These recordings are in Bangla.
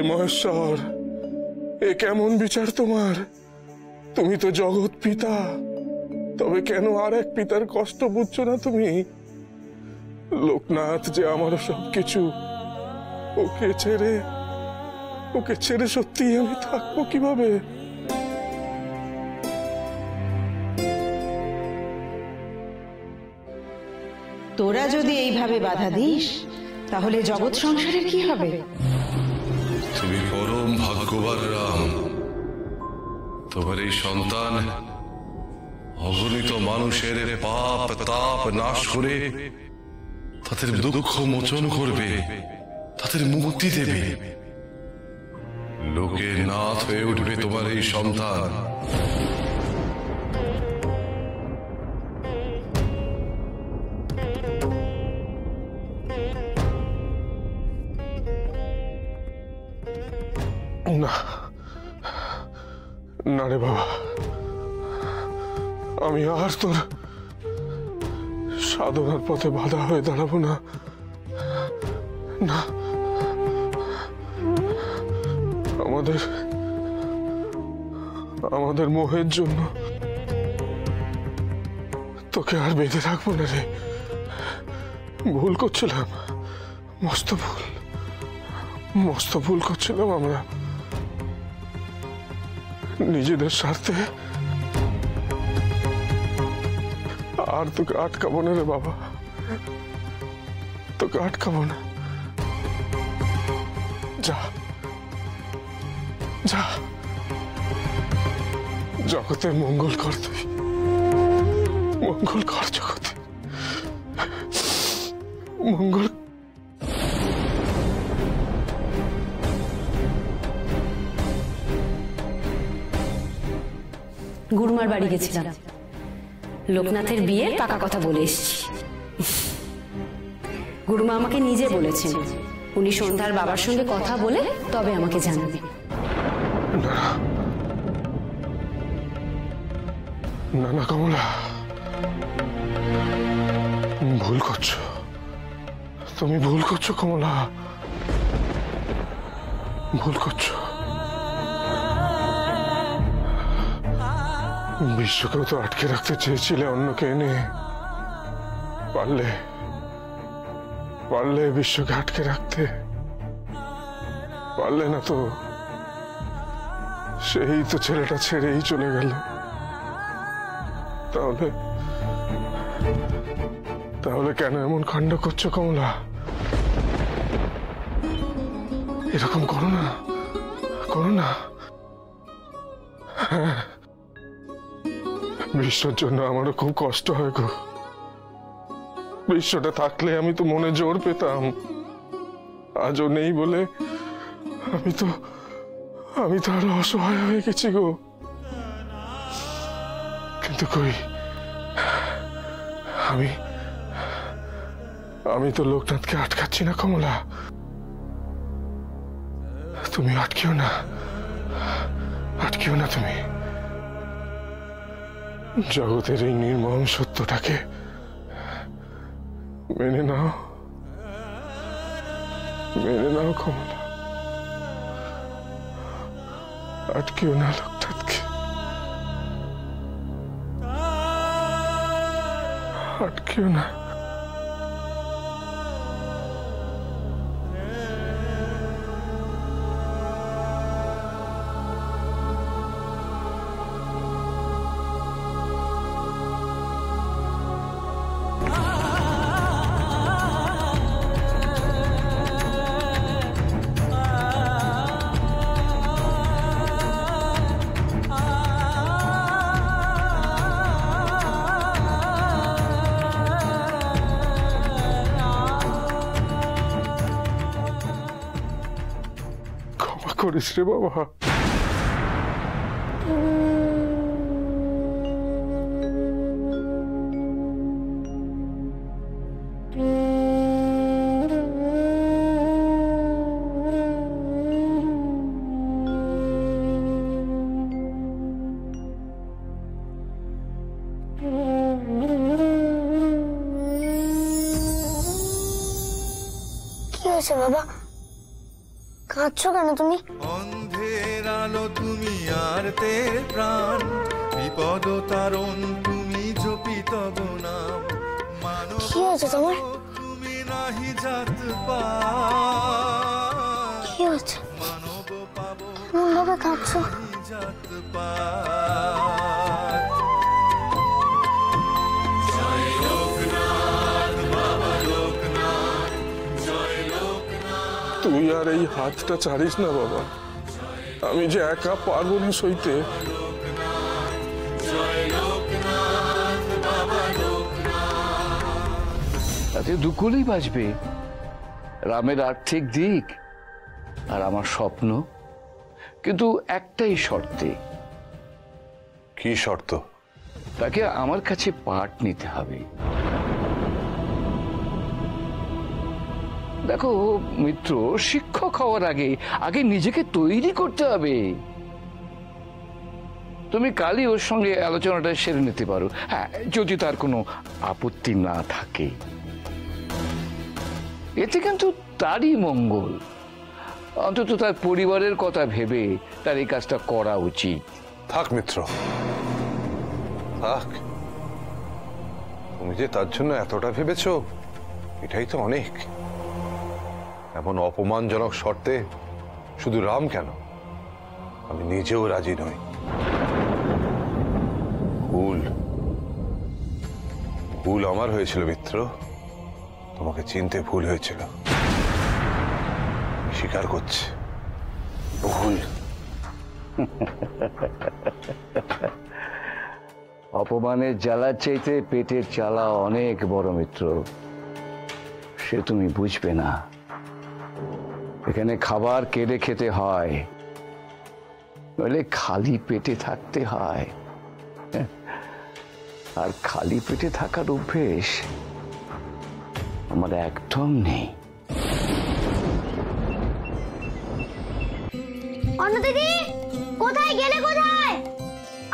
মহেশ্বর, এ কেমন বিচার তোমার? তুমি তো জগৎ পিতা, তবে কেন আর এক পিতার কষ্ট বুঝছো না তুমি? লোকনাথ যে আমার সবকিছু, ওকে ছেড়ে সত্যি আমি থাকবো কিভাবে? তোরা যদি এইভাবে বাধা দিস তাহলে জগৎ সংসারের কি হবে? তুমি পরম ভাগ্যবান রাম। তোমার এই সন্তান অগণিত মানুষের পাপ তাপ নাশ করে তাদের দুঃখ মোচন করবে, তাদের মুক্তি দেবে। লোকের নাথ হয়ে উঠবে তোমার এই সন্তান। না না রে বাবা, আমি আর তোর সাধনার পথে বাধা হয়ে দাঁড়াবো না। না, আমাদের মোহের জন্য তোকে আর বেঁধে রাখবো না রে। ভুল করছিলাম, মস্ত ভুল করছিলাম আমরা। নিজেদের স্বার্থে আর তোকে আটকাবো না রে বাবা, তোকে আটকাবো না। যা যা, জগতের মঙ্গল কর, তুই মঙ্গল কর, জগতে মঙ্গল। গুরুমার বাড়ি গেছিলাম, লোকনাথের বিয়ে পাকা কথা বলে এসেছি। গুরুমা আমাকে নিজে বলেছেন উনি সন্ধ্যার বাবার সঙ্গে কথা বলে তবে আমাকে জানাবেন। না না কমলা, ভুল করছো, তুমি ভুল করছো কমলা, ভুল করছো। বিশ্বকেও তো আটকে রাখতে চেয়েছিলে অন্যকে এনে। পারলে বিশ্বকে আটকে রাখতে পারলে না তো। সেই তো ছেলেটা ছেড়েই চলে গেল। তাহলে কেন এমন কাণ্ড করছো কমলা? এরকম করো না। হ্যাঁ, বিশ্বর জন্য আমারও খুব কষ্ট হয় গো। বিশ্বটা থাকলে আমি তো মনে জোর পেতাম, আজও নেই বলে আমি তো আরো অসহায় হয়ে গেছি গো। কিন্তু কই, আমি তো লোকনাথকে আটকাচ্ছি না কমলা। তুমি আটকিও না তুমি। জগতের এই নির্মম সত্যটাকে মেনে নাও কমলা। আটকিও না লোকনাথকে, আটকিও না। করিস রে বাবা। হয়েছে বাবা? কাঁদছো কেন তুমি? অন্ধের আলো তুমি আর তের প্রাণ, বিপদ তারণ তুমি জপিত নাম। মানব কি হয়েছে তোমার? তুমি নাহি জাত পা, কি হয়েছে? মানব পাবো এমন ভাবে কাঁদছো? জাত পা। তুই আর এই হাতটা ছাড়িস না বাবা, আমি যে একা পারবো না সইতে। তাতে দুকুলেই বাঁচবে, রামের আর্থিক দিক আর আমার স্বপ্ন। কিন্তু একটাই শর্তে। কি শর্ত? তাকে আমার কাছে পাঠ নিতে হবে। দেখো মিত্র, শিক্ষক হওয়ার আগে আগে নিজেকে তৈরি করতে হবে। তুমি কালই ওর সঙ্গে আলোচনাটা সেরে নিতে পারো, হ্যাঁ, যদি তার কোনো আপত্তি না থাকে। এতে কিন্তু তারই মঙ্গল, অন্তত তার পরিবারের কথা ভেবে তার এই কাজটা করা উচিত। থাক মিত্র, থাক। তুমি যে তার জন্য এতটা ভেবেছো, এটাই তো অনেক। এমন অপমানজনক শর্তে শুধু রাম কেন, আমি নিজেও রাজি নই। ভুল ভুল আমার হয়েছিল মিত্র, তোমাকে চিনতে ভুল হয়েছিল, স্বীকার করছি ভুল। অপমানের জ্বালার চাইতে পেটের জ্বালা অনেক বড় মিত্র, সে তুমি বুঝবে না। এখানে খাবার কেড়ে খেতে হয়, নইলে খালি পেটে থাকতে হয়। আর খালি পেটে থাকার অভ্যেস আমার একদম নেই। অন্য দিদি, কোথায় গেলে? কোথায়?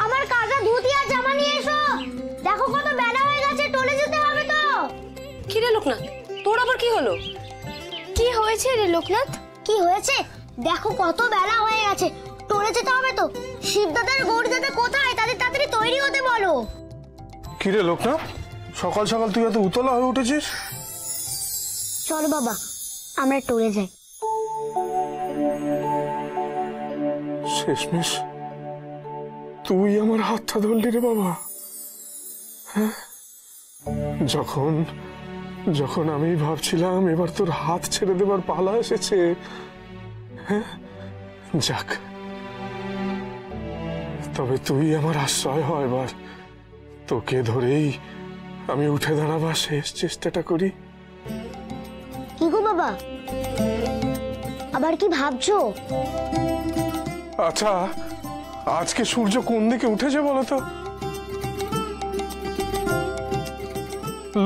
আমার কাঁচা ধুতি আর জামা নিয়ে এসো। দেখো কত বেলা হয়ে গেছে, টলে যেতে হবে তো। কি রে লোকনাথ, তোর আবার কি হলো? কি হয়েছে রে লোকনাথ? কি হয়েছে? দেখো কত বেলা হয়ে গেছে, টলে যেতে হবে তো। শিবদাদার গৌরী দাদা কোথায়? তাদের তাড়াতাড়ি তৈরি হতে বলো। কিরে লোকনাথ, সকাল সকাল তুই এত উতলা হয়ে উঠেছিস? চলো বাবা, আমরা টলে যাই। শেষমেশ তুই আমার হাতটা ধরলি রে বাবা। হ্যাঁ, যখন যখন আমি ভাবছিলাম এবার তোর হাত ছেড়ে দেবার পালা এসেছে, হ্যাঁ, যাক, তবে তুই আমার আশ্রয় হয়। এবার তোকে ধরেই আমি উঠে দাঁড়াবার শেষ চেষ্টাটা করি। কি গো বাবা, আবার কি ভাবছো? আচ্ছা, আজকে সূর্য কোন দিকে উঠেছে বলো তো?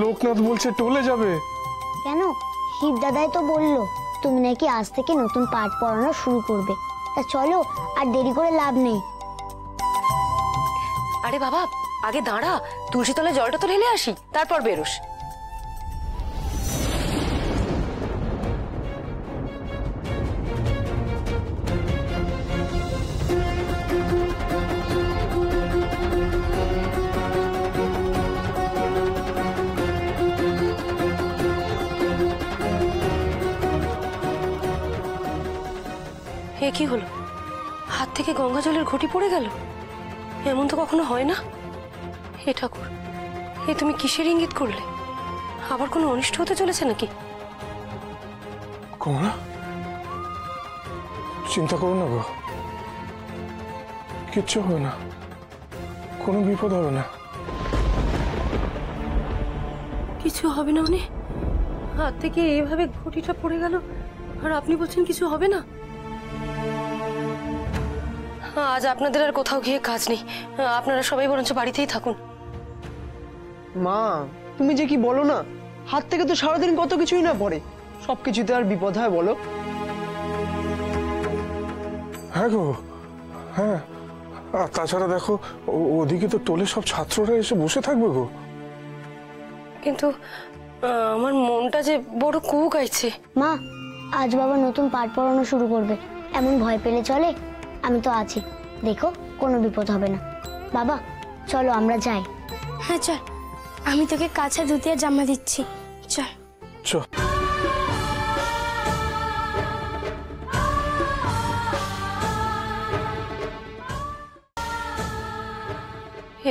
লোকনাথ বলছে টলে যাবে। কেন? শিবদাদাই তো বললো তুমি নাকি আজ থেকে নতুন পাঠ পড়ানো শুরু করবে। তা চলো, আর দেরি করে লাভ নেই। আরে বাবা, আগে দাঁড়া, তুলসী তলায় জলটা তো ঢেলে আসি, তারপর বেরোস। এ কি হলো? হাত থেকে গঙ্গা জলের ঘটি পড়ে গেল। এমন তো কখনো হয় না। হে ঠাকুর, এ তুমি কিসের ইঙ্গিত করলে? আবার কোনো অনিষ্ট হতে চলেছে নাকি? কমলা, চিন্তা করো না গো, কিচ্ছু হবে না, কোনো বিপদ হবে না। কিছু হবে না মানে? হাত থেকে এইভাবে ঘটিটা পড়ে গেল আর আপনি বলছেন কিছু হবে না? আজ আপনাদের আর কোথাও গিয়ে কাজ নেই, আপনারা সবাই বরঞ্চ বাড়িতেই থাকুন। মা, তুমি যে কি বলো না, হাত থেকে তো সারাদিন কত কিছুই না পড়ে, সবকিছুতে আর বিপদ হয় বলো? হ্যাঁ গো, হ্যাঁ, আর তাছাড়া দেখো ওদিকে তো টোলে সব ছাত্ররা এসে বসে থাকবে গো। কিন্তু আমার মনটা যে বড় কুক গাইছে। মা, আজ বাবা নতুন পাঠ পড়ানো শুরু করবে, এমন ভয় পেলে চলে? আমি তো আছি, দেখো কোনো বিপদ হবে না। বাবা চলো আমরা যাই। হ্যাঁ চল, আমি তোকে কাছে ধুতিয়ে জামা দিচ্ছি, চল। চ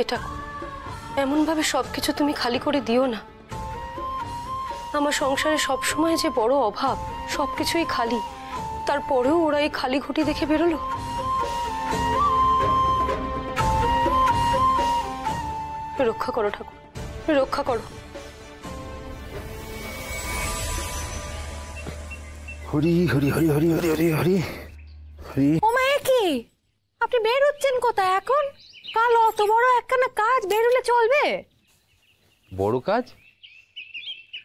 এটা এমন ভাবে সবকিছু তুমি খালি করে দিও না। আমার সংসারে সবসময় যে বড় অভাব, সবকিছুই খালি, তারপরেও ওরা এই খালি ঘটি দেখে বেরোলো। রক্ষা করো ঠাকুর, রক্ষা করো। হরি হরি হরি হরি হরি হরি হরি হরি। ওমা কি আপনি বের হচ্ছেন কোথায় এখন? কাল অত বড় একখানা কাজ বেরোলে চলবে? বড় কাজ?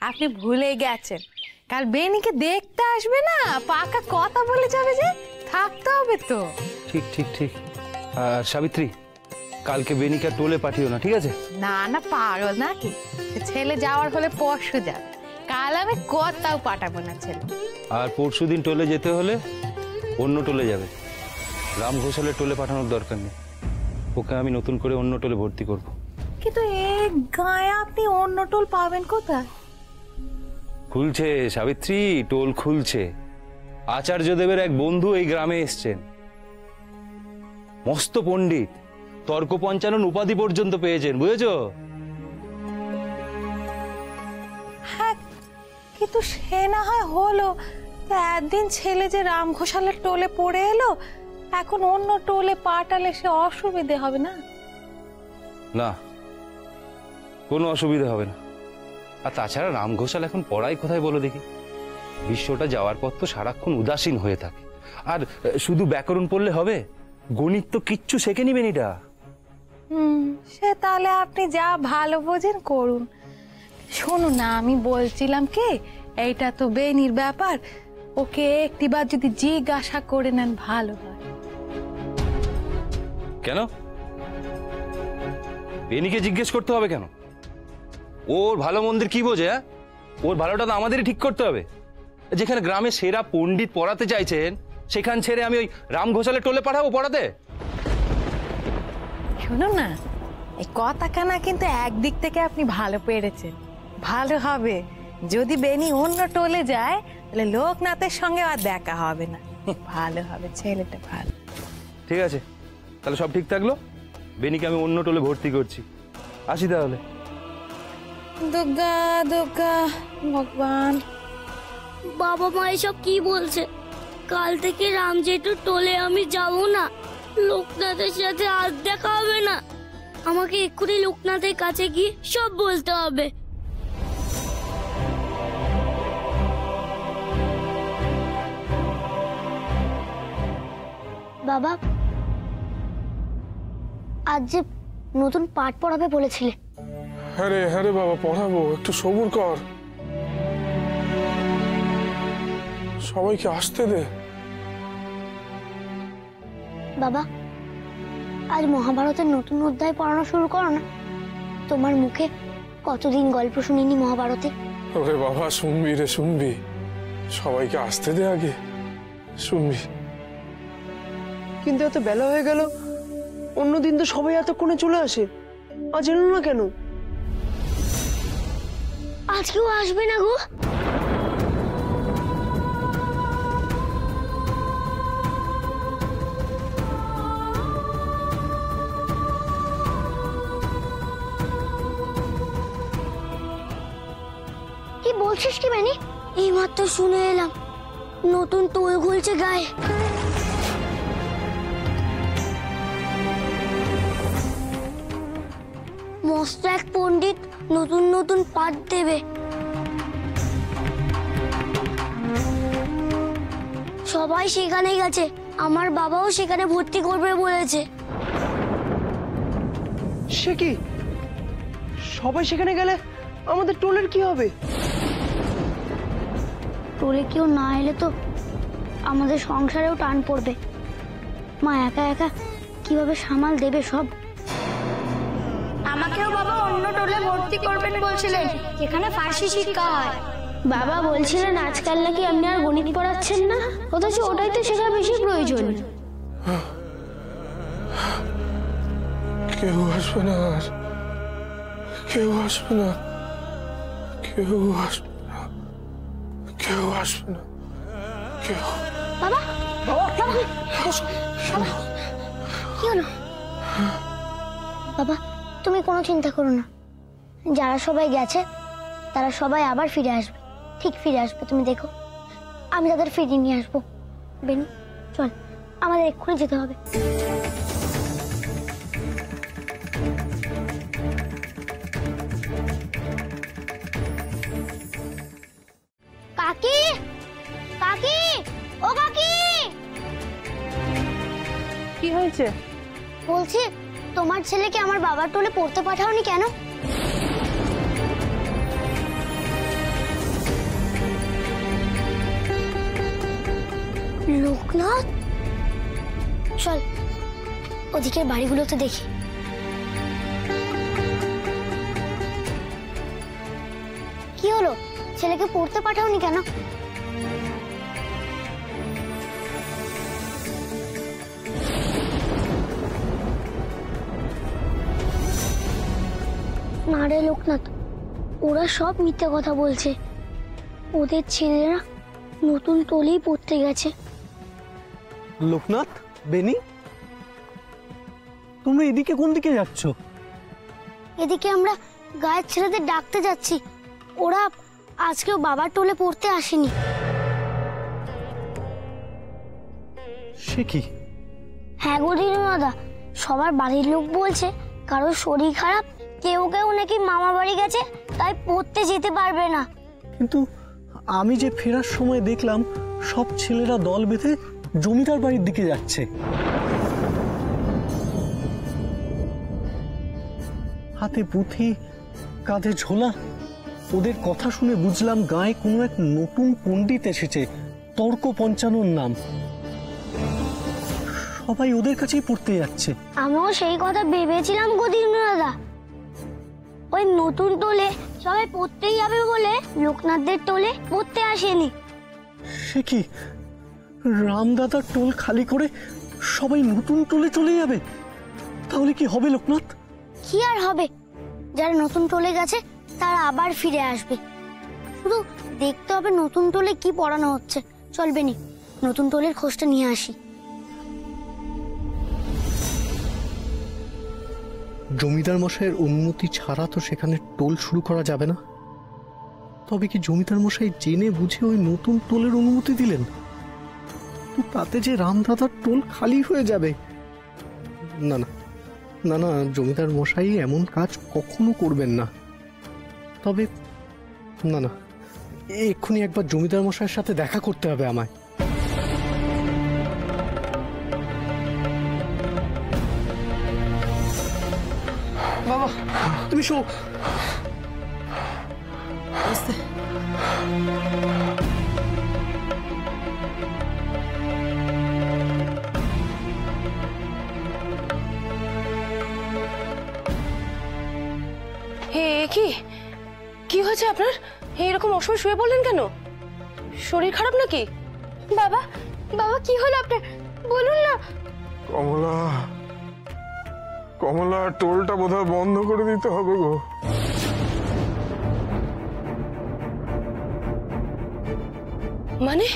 আপনি ভুলে গেছেন, কাল বেনিকে দেখতে আসবে না, পাকা কথা বলে যাবে যে, থাকতে হবে তো। ঠিক ঠিক ঠিক। সাবিত্রী, কালকে বেনিকা টোলে পাঠিও না, ঠিক আছে? না না, পাগল নাকি? ছেলে যাওয়ার হলে পরশু যাবে, কাল আমি কথাও পাঠাবো না ছেলে। আর পরশুদিন টোলে যেতে হলে অন্য টোলে যাবে, রাম ঘোষালের টোলে পাঠানোর দরকার নেই। ওকে আমি নতুন করে অন্য টোলে ভর্তি করব। কিন্তু এই গায়ে আপনি অন্য টোল পাবেন কোথায়? খুলছে সাবিত্রী, টোল খুলছে। আচার্যদেবের এক বন্ধু এই গ্রামে এসছেন, মস্ত পণ্ডিত, তর্ক পঞ্চানন উপাধি পর্যন্ত পেয়েছেন, বুঝেছো? হ্যাঁ, কিন্তু সে না হয় হলো, তা একদিন ছেলে যে রাম ঘোষালের টোলে পড়ে এলো, এখন অন্য টোলে পাঠালে সে অসুবিধে হবে না? না, কোনো অসুবিধা হবে না। আর তাছাড়া রাম ঘোষাল এখন পড়াই কোথায় বলো দেখি? বিশ্বটা যাওয়ার পর তো সারাক্ষণ উদাসীন হয়ে থাকে। আর শুধু ব্যাকরণ পড়লে হবে? গণিত তো কিচ্ছু শেখে নিবেন এটা। সে তাহলে আপনি যা ভালো বোঝেন করুন। শোনো না, আমি বলছিলাম কি, এইটা তো বেনির ব্যাপার, ওকে একটিবার যদি জিজ্ঞাসা করে নেন ভালো হয়। কেন? বেনিকে জিজ্ঞেস করতে হবে কেন? ওর ভালো মন্দের কি বোঝে? ওর ভালোটা তো আমাদেরই ঠিক করতে হবে। যেখানে গ্রামে সেরা পণ্ডিত পড়াতে চাইছেন, সেখান ছেড়ে আমি ওই রাম ঘোষালের টোলে পাঠাবো পড়াতে? শুনুন না, এই কথাখানা কিন্তু একদিক থেকে আপনি ভালো পেরেছেন, ভালো হবে। যদি বেনি অন্য টোলে যায়, তাহলে লোকনাথের সঙ্গে আর দেখা হবে না, ভালো হবে, ছেলেটা ভালো। ঠিক আছে, তাহলে সব ঠিক থাকলো। বেনিকে আমি অন্য টোলে ভর্তি করছি, আসি তাহলে। দুর্গা দুর্গা ভগবান। বাবা মা এসব কি বলছে? কাল থেকে রাম জেঠুর টোলে আমি যাব না, লোকনাথের সাথে আর দেখা হবে না। আমাকে এক্ষুনি লোকনাথের কাছে গিয়ে সব বলতে হবে। বাবা, আজ যে নতুন পাঠ পড়াবে বলেছিলে। হ্যাঁ রে বাবা, পড়াবো, একটু সবুর কর, সবাইকে আসতে দে। বাবা, আজ মহাভারতের নতুন অধ্যায় পড়ানো শুরু করো না। তোমার মুখে কতদিন গল্প শুনিনি মহাভারতে। ওরে বাবা, শুনবি রে শুনবি, সবাইকে আসতে দে আগে, শুনবি। কিন্তু এত বেলা হয়ে গেল, অন্যদিন তো সবাই এতক্ষণে চলে আসে, আজ এলো না কেন? আজকেও আসবে না গো? কি বলছিস কি বেনি? এইমাত্র শুনে এলাম নতুন টোল খুলছে গায়ে। মস্ত এক পণ্ডিত নতুন নতুন পাঠ দেবে। সবাই সেখানে গেছে, আমার বাবাও সেখানে ভর্তি করবে বলেছে। সে কি? সবাই সেখানে গেলে আমাদের টোলের কি হবে? টোলে কেউ না এলে তো আমাদের সংসারেও টান পড়বে। মা একা একা কিভাবে সামাল দেবে সব? আমাকেও বাবা অন্য টোলে ভর্তি করবেন বলছিলেন, যেখানে ফার্সি শিক্ষা হয়। বাবা বলছিলেন আজকাল নাকি আপনি আর গণিত পড়াচ্ছেন না, অথচ ওটাই তো শেখার বেশি প্রয়োজন। কেউ আসবে না আর, কেউ আসবে না, কেউ আসবে না, কেউ আসবে না, কেউ। বাবা বাবা কি হলো? বাবা তুমি কোনো চিন্তা করো না, যারা সবাই গেছে তারা সবাই আবার ফিরে আসবে, ঠিক ফিরে আসবে, তুমি দেখো আমি তাদের ফিরিয়ে নিয়ে আসবো। বেনু চল, আমাদের এক্ষুনি যেতে হবে। কাকি, কাকি, ও কাকি, কি হয়েছে? বলছি তোমার ছেলেকে আমার বাবার টোলে পড়তে পাঠাওনি কেন? লোকনাথ, চল ওদিকের বাড়িগুলোতে দেখি। কি হলো, ছেলেকে পড়তে পাঠাওনি কেন? না রে লোকনাথ, ওরা সব মিথ্যে কথা বলছে। ওদের ছেলেরা নতুন টোলেই পড়তে গেছে। লোকনাথ, বেনি, তোমরা এদিকে কোন দিকে যাচ্ছ? এদিকে আমরা গায়ের ছেলেদের ডাকতে যাচ্ছি, ওরা আজকেও বাবার টোলে পড়তে আসেনি। সে কি? হ্যাঁ গো দিনুদাদা, সবার বাড়ির লোক বলছে কারোর শরীর খারাপ, কেউ কেউ নাকি মামা বাড়ি গেছে, তাই পড়তে যেতে পারবে না। কিন্তু আমি যে ফেরার সময় দেখলাম সব ছেলেরা দল বেঁধে জমিদার বাড়ির দিকে যাচ্ছে। হাতে পুঁথি, কাঁধে ঝোলা। ওদের কথা শুনে বুঝলাম গায়ে কোনো এক নতুন পণ্ডিত এসেছে, তর্ক পঞ্চানোর নাম। সবাই ওদের কাছেই পড়তে যাচ্ছে। আমিও সেই কথা ভেবেছিলাম গো দিনুদাদা, ওই নতুন টোলে সবাই পড়তেই যাবে বলে লোকনাথদের টোলে পড়তে আসেনি। সে কি, রামদাদার টোল খালি করে সবাই নতুন টোলে চলে যাবে? তাহলে কি হবে লোকনাথ? কি আর হবে, যারা নতুন টোলে গেছে তারা আবার ফিরে আসবে। শুধু দেখতে হবে নতুন টোলে কি পড়ানো হচ্ছে। চলবে নি, নতুন টোলের খোঁজটা নিয়ে আসি। জমিদার মশাইয়ের অনুমতি ছাড়া তো সেখানে টোল শুরু করা যাবে না। তবে কি জমিদার মশাই জেনে বুঝে ওই নতুন টোলের অনুমতি দিলেন? তো তাতে যে রামদাদার টোল খালি হয়ে যাবে। না না না না, জমিদার মশাই এমন কাজ কখনো করবেন না। তবে না না, এক্ষুনি একবার জমিদার মশাইয়ের সাথে দেখা করতে হবে আমায়। বাবা তুমি শো। কি হয়েছে আপনার? এরকম অসময় শুয়ে পড়লেন কেন? শরীর খারাপ নাকি? বাবা, বাবা কি হলো আপনার, বলুন না। কমলা, কমলা, টোলটা বোধহয় বন্ধ করে দিতে হবে গো। মানে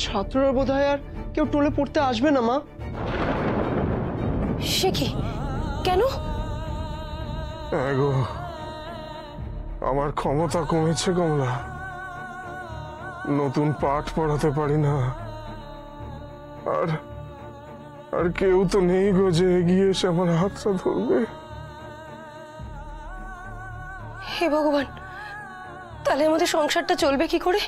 ছাত্ররা বোধহয় আর কেউ টোলে পড়তে আসবে না মা। সে কি, কেন? গো, আমার ক্ষমতা কমেছে কমলা, নতুন পাঠ পড়াতে পারি না। আর আর কেউ তো নেই গো যে এগিয়ে এসে আমার হাতটা ধরবে। হে ভগবান, তাহলে আমাদের সংসারটা চলবে কি করে?